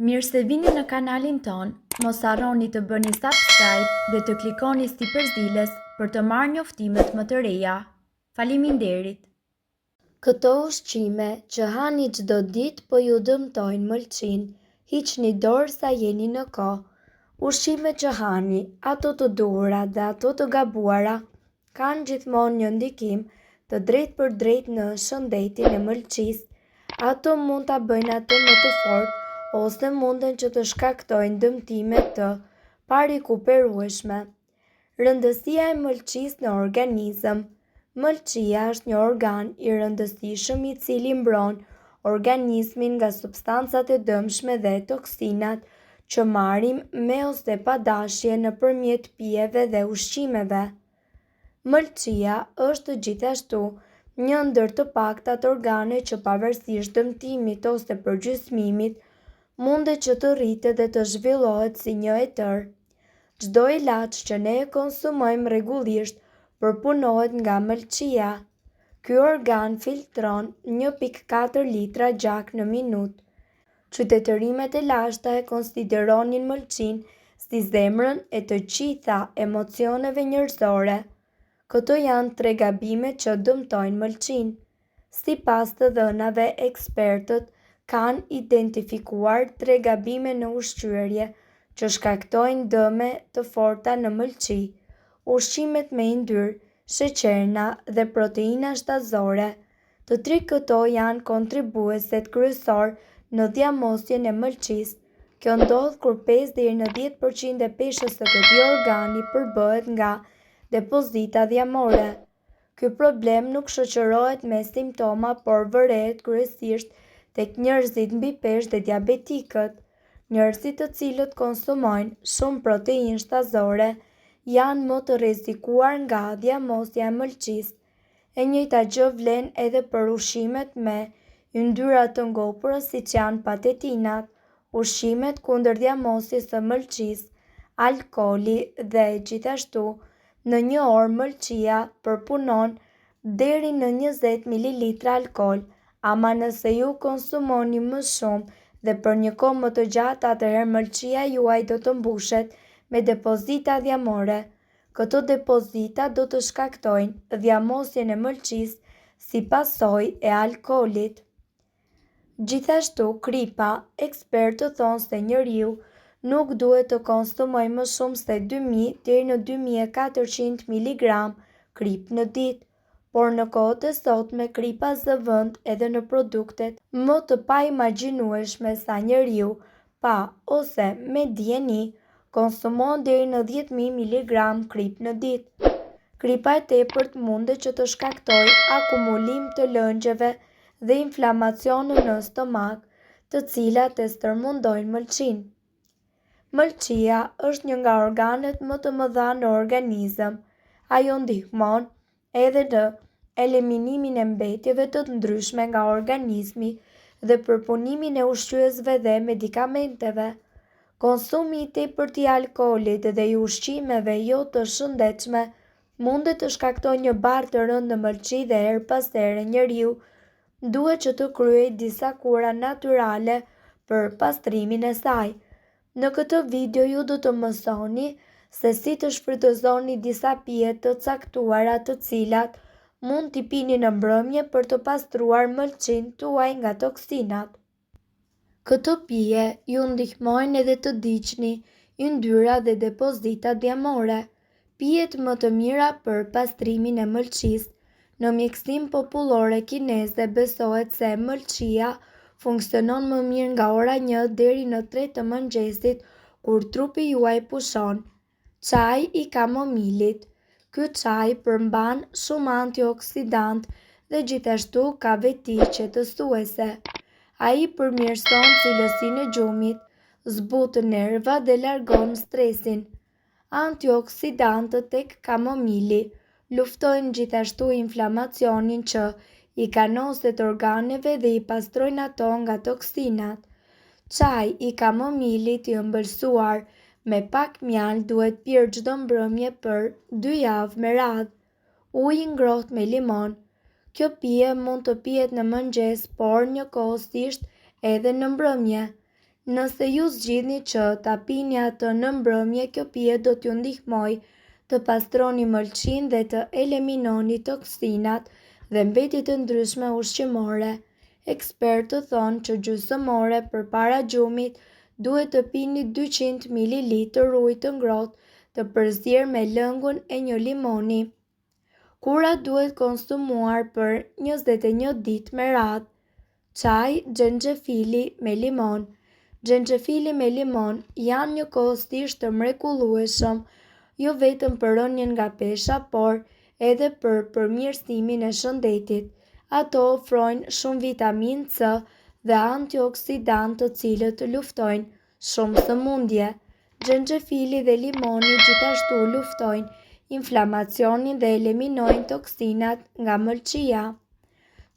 Mirë se vini në kanalin ton, mos harroni të bëni subscribe dhe të klikoni si përzieles për të marrë njoftimet më të reja. Faleminderit! Këto ushqime që hani çdo ditë po ju dëmtojnë mëlçin, hiqni dorë sa jeni në kohë. Ushqimet që hani, ato të duhura dhe ato të gabuara, kanë gjithmonë një ndikim të drejtë në shëndetin e mëlçisë. Ato mund ta bëjnë atë më të fortë ose munden që të shkaktojnë dëmtime të parikuperueshme. Rëndësia e mëlçisë në organizëm. Mëlçia është një organ i rëndësishëm i cili mbron organizmin nga substancat e dëmshme dhe toksinat që marrim me ose pa dashje nëpërmjet pijeve dhe ushqimeve. Mëlçia është gjithashtu një ndër të paktat organe që pavarësisht dëmtimit ose përgjysmimit mundet që të rritet dhe të zhvillohet si një etër. Çdo ilaç që ne e konsumojmë rregullisht përpunohet nga mëlçia. Ky organ filtron 1.4 litra gjak në minutë. Qytetërimet e lashta e konsideronin mëlçinë si zemrën e të gjitha emocioneve njerëzore. Këto janë 3 gabimet që dëmtojnë mëlçinë. Sipas të dhënave, ekspertët kanë identifikuar 3 gabime në ushqyerje që shkaktojnë dëme të forta në mëlçi: ushqimet me yndyrë, sheqerna dhe proteina shtazore. Të 3 këto janë kontribueset kryesor në dhjamosjen e mëlçisë. Kjo ndodh kur 5 deri në 10% e peshës së këtij organi përbëhet nga depozita dhjamore. Ky problem nuk shoqërohet me simptoma, por vërehet kryesisht tek njerëzit mbi peshë dhe diabetikët. Njerëzit të cilët konsumojnë shumë proteinë shtazore janë më të rrezikuar nga dhjamosja e mëlçisë. E njëjta gjë vlen edhe për ushqimet me yndyra të ngopura siç janë patetinat, ushqimet kundër dhjamosjes së mëlçisë, alkooli dhe gjithashtu, në një orë mëlçia përpunon deri në 20 ml alkool, ama nëse ju konsumoni më shumë dhe për një kohë më të gjatë, atëherë mëlçia juaj do të mbushet me depozita dhjamore. Këto depozita do të shkaktojnë dhjamosjen e mëlçisë si pasojë e alkoolit. Gjithashtu, kripa, ekspertët thonë se njeriu nuk duhet të konsumojë më shumë se 2000 deri në 2400 mg krip në ditë, por në kohët e sotme kripa zëvend edhe në produktet më të paimagjinueshme sa njeriu pa ose me dijeni konsumon deri në 10.000 mg krip në ditë. Kripa e tepërt mundet që të shkaktojë akumulim të lëngjeve dhe inflamacione në stomak, të cilat e stërmundojnë mëlçinë. Mëlçia është një nga organet më të mëdha në organizëm. Ajo ndihmon edhe në eliminimin e mbetjeve të ndryshme nga organizmi dhe përpunimin e ushqyesve dhe medikamenteve. Konsumi i tepërt i alkoolit dhe i ushqimeve jo të shëndetshme mundet të shkaktojë një barë të rëndë në mëlçi dhe her pas here njeriu duhet që të kryejë disa kura natyrale për pastrimin e saj. Në këtë video ju do të mësoni se si të shfrytëzoni disa pije të caktuara të cilat mund t'i pini në mbrëmje për të pastruar mëlçinë tuaj nga toksinat. Këto pije ju ndihmojnë edhe të ndiqni yndyra dhe depozita dhjamore. Pijet më të mira për pastrimin e mëlçisë. Në mjekësinë popullore kineze besohet se mëlçia funksionon më mirë nga ora 1 deri në 3 të mëngjesit kur trupi juaj pushon. Çaji i kamomilit. Ky çaj përmban shumë antioksidant dhe gjithashtu ka veti qetësuese. Ai përmirëson cilësinë e gjumit, zbut nervat dhe largon stresin. Antioksidantët tek kamomili luftojnë gjithashtu inflamacionin që i kanoset organeve dhe i pastrojnë ato nga toksinat. Çaji i kamomilit i ëmbëlsuar me pak mjalë duhet pirë çdo mbrëmje për 2 javë me radhë. Ujë i ngrohtë me limon. Kjo pije mund të pihet në mëngjes, por njëkohësisht edhe në mbrëmje. Nëse ju zgjidhni që ta pini atë në mbrëmje, kjo pije do t'ju ndihmoj të pastroni mëlçin dhe të eliminoni toksinat dhe mbetjet të ndryshme ushqimore. Ekspertët thonë që gjysmore përpara gjumit duhet të pini 200 ml ujë të ngrohtë të përzier me lëngun e një limoni. Kura duhet konsumuar për 21 ditë me radhë. Çaj xhenxhefili me limon. Xhenxhefili me limon janë një kostisht të mrekullueshëm, jo vetëm për rënien nga pesha, por edhe për përmirësimin e shëndetit. Ato ofrojnë shumë vitaminë C dhe antioksidantë të cilët luftojnë shumë sëmundje. Xhenxhefili dhe limoni gjithashtu luftojnë inflamacionin dhe eliminojnë toksinat nga mëlçia.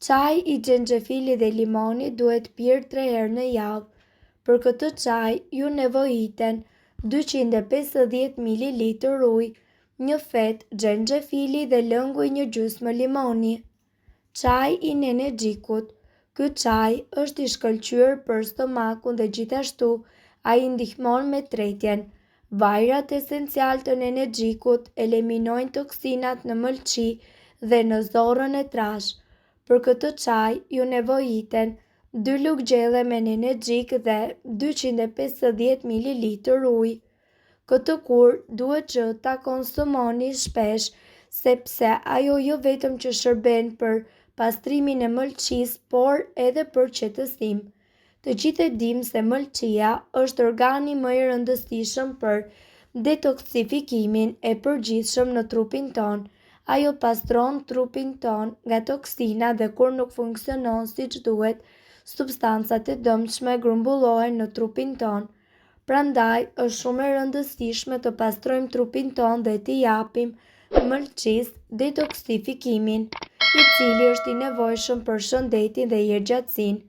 Çaj i xhenxhefilit dhe limonit duhet pirë 3 herë në javë. Për këtë çaj ju nevojiten 250 ml ujë, një fet xhenxhefili dhe lëngu i një gjysmë limoni. Çaj i nenegjikut. Ky çaj është i shkëlqyer për stomakun dhe gjithashtu ai ndihmon me tretjen. Vajrat esencial të nenegjikut eliminojnë toksinat në mëlçi dhe në zorrën e trashë. Për këtë çaj ju nevojiten 2 lugë gjelle me nenegjik dhe 250 ml ujë. Këtë kur duhet që ta konsumoni shpesh, sepse ajo jo vetëm që shërben për pastrimin e mëlçisë, por edhe për qetësim. Të gjithë e dim se mëlçia është organi më i rëndësishëm për detoksifikimin e përgjithshëm në trupin ton. Ajo pastron trupin ton nga toksina dhe kur nuk funksionon siç duhet, substancat e dëmshme grumbullohen në trupin ton. Prandaj është shumë e rëndësishme të pastrojmë trupin ton dhe t'i japim mëlçisë detoksifikimin, i cili është i nevojshëm për shëndetin dhe jetëgjatësinë.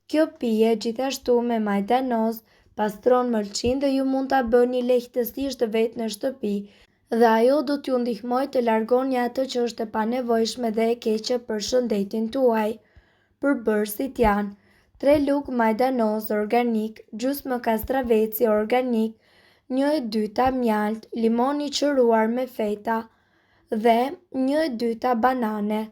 Kjo pije gjithashtu me majdanoz pastron mëlçin dhe ju mund ta bëni lehtësisht vetë në shtëpi dhe ajo do t'ju ndihmoj të largoni atë që është e panevojshme dhe e keqe për shëndetin tuaj. Përbërësit janë 3 lugë majdanoz organik, gjysmë kastraveci organik, 1/2 mjalt, limon i qëruar me feta dhe 1/2 banane.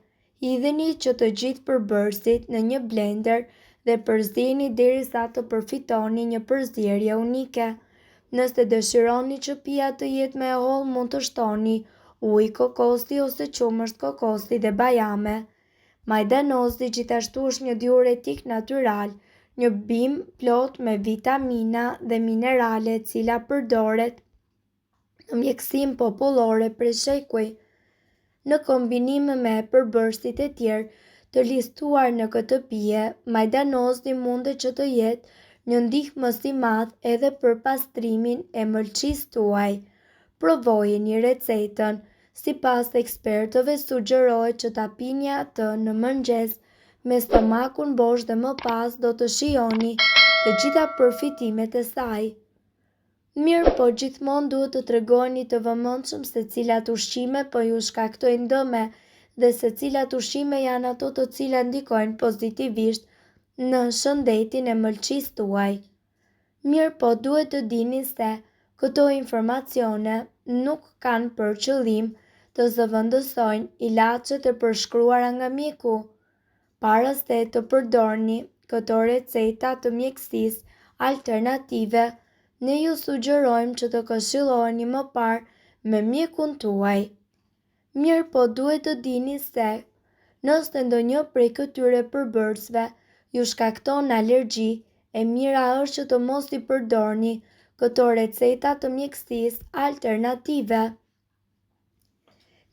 Hidheni që të gjithë përbërësit në një blender dhe përzini derisa të përfitoni një përzierje unike. Nëse dëshironi që pija të jetë më e hollë, mund të shtoni ujë kokosi ose qumësht kokosi dhe bajame. Majdanozi gjithashtu është një diuretik natyral, një bimë plot me vitamina dhe minerale e cila përdoret në mjekësinë popullore për shekuj. Në kombinim me përbërësit e tjerë të listuar në këtë pije, majdanozi mundet që të jetë një ndihmës i madh edhe për pastrimin e mëlçisë tuaj. Provojeni recetën. Sipas ekspertëve sugjerohet që ta pini atë në mëngjes me stomakun bosh dhe më pas do të shijoni të gjitha përfitimet e saj. Mirë, po gjithmonë duhet të tregoni të vëmendshëm se cilat ushqime po ju shkaktojnë dëme dhe se cilat ushqime janë ato të cilat ndikojnë pozitivisht në shëndetin e mëlçisë tuaj. Mirë, po duhet të dini se këto informacione nuk kanë për qëllim të zëvendësojnë ilaçet e përshkruara nga mjeku. Para se të përdorni këto receta të mjekësisë alternative, ne ju sugjerojmë që të këshilloheni më parë me mjekun tuaj. Mirë, po duhet të dini se nëse ndonjë prej këtyre përbërësve ju shkakton alergji, e mira është që të mos i përdorni këto receta të mjekësisë alternative.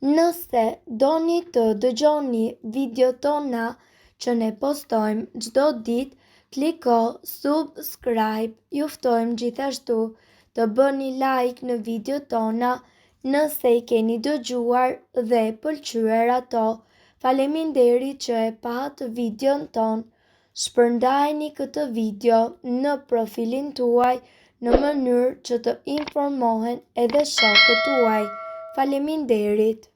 Nëse doni të dëgjoni video tona që ne postojmë çdo ditë, kliko subscribe. Ju ftojmë gjithashtu të bëni like në video tona nëse i keni dëgjuar dhe pëlqyer ato. Faleminderit që e pat videon ton. Shpërndajeni këtë video në profilin tuaj në mënyrë që të informohen edhe shokët tuaj. Faleminderit.